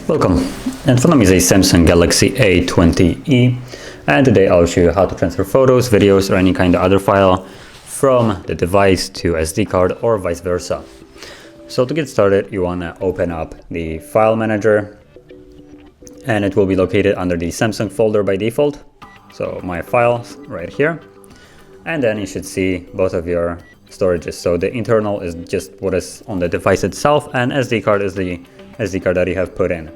Welcome, in front of me is a Samsung Galaxy A20e, and today I'll show you how to transfer photos, videos, or any kind of other file from the device to SD card or vice versa. So to get started, you want to open up the file manager, and it will be located under the Samsung folder by default. So my files right here, and then you should see both of your storages. So the internal is just what is on the device itself, and SD card is the SD card that you have put in.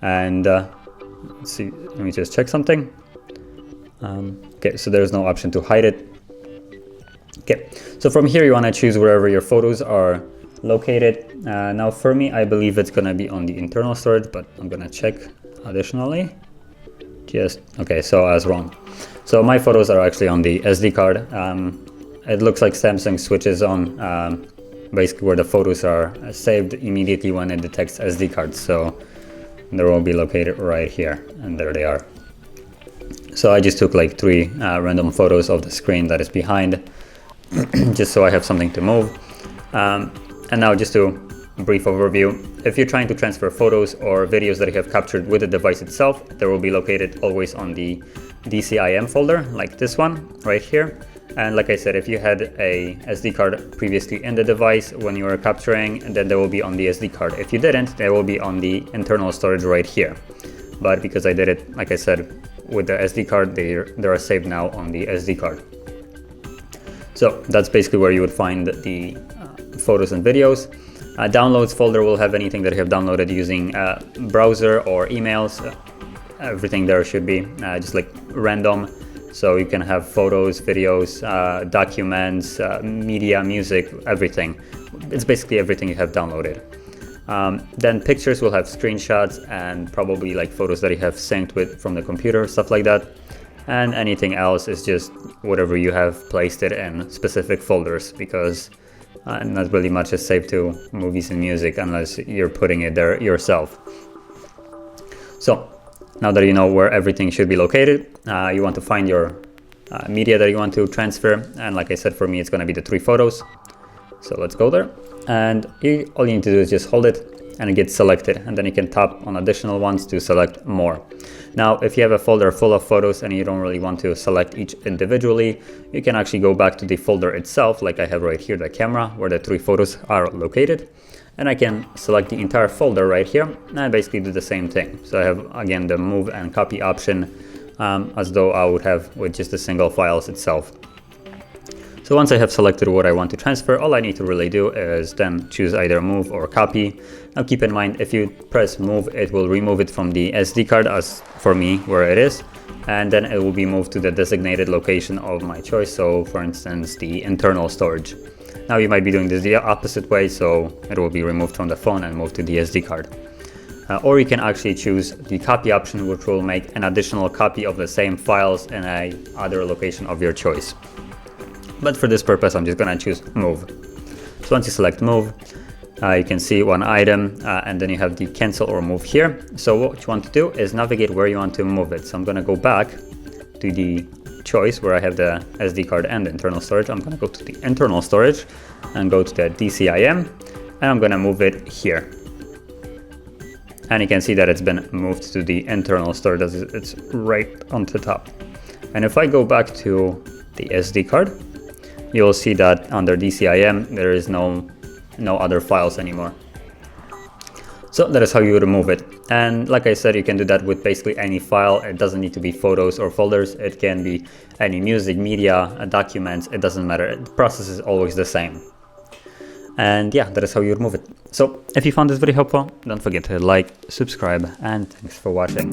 And let's see, let me just check something. Okay, so there's no option to hide it. Okay, so from here you want to choose wherever your photos are located. Now for me, I believe it's gonna be on the internal storage, but I'm gonna check additionally. Okay, so I was wrong. So my photos are actually on the SD card. It looks like Samsung switches on basically where the photos are saved immediately when it detects SD cards. So they will be located right here, and there they are. So I just took like 3 random photos of the screen that is behind, just so I have something to move. And now just to brief overview, if you're trying to transfer photos or videos that you have captured with the device itself, they will be located always on the DCIM folder, like this one right here. And like I said, if you had a SD card previously in the device when you were capturing, then they will be on the SD card. If you didn't, they will be on the internal storage right here. But because I did it, like I said, with the SD card, they are saved now on the SD card. So that's basically where you would find the photos and videos. Downloads folder will have anything that you have downloaded using browser or emails. Everything there should be just like random. So you can have photos, videos, documents, media, music, everything. It's basically everything you have downloaded. Then pictures will have screenshots and probably like photos that you have synced with from the computer, stuff like that. And anything else is just whatever you have placed it in specific folders, because not really much is saved to movies and music unless you're putting it there yourself. So now that you know where everything should be located, you want to find your media that you want to transfer. And like I said, for me, it's going to be the 3 photos. So let's go there. And all you need to do is just hold it and it gets selected. And then you can tap on additional ones to select more. Now, if you have a folder full of photos and you don't really want to select each individually, you can actually go back to the folder itself, like I have right here, the camera, where the 3 photos are located. And I can select the entire folder right here and basically do the same thing. So I have, again, the move and copy option as though I would have with just the single files itself. So once I have selected what I want to transfer, all I need to really do is then choose either move or copy. Now keep in mind, if you press move, it will remove it from the SD card, as for me, where it is. And then it will be moved to the designated location of my choice. So for instance, the internal storage. Now you might be doing this the opposite way, so it will be removed from the phone and moved to the SD card. Or you can actually choose the copy option, which will make an additional copy of the same files in a other location of your choice. But for this purpose, I'm just gonna choose move. So once you select move, you can see one item, and then you have the cancel or move here. So what you want to do is navigate where you want to move it. So I'm gonna go back to the choice where I have the SD card and the internal storage. I'm going to go to the internal storage and go to the DCIM, and I'm going to move it here. And you can see that it's been moved to the internal storage. It's right on the top. And if I go back to the SD card, you'll see that under DCIM there is no other files anymore. So that is how you remove it. And like I said, you can do that with basically any file. It doesn't need to be photos or folders. It can be any music, media, documents. It doesn't matter. The process is always the same. And yeah, that is how you remove it. So if you found this very helpful, don't forget to like, subscribe, and thanks for watching.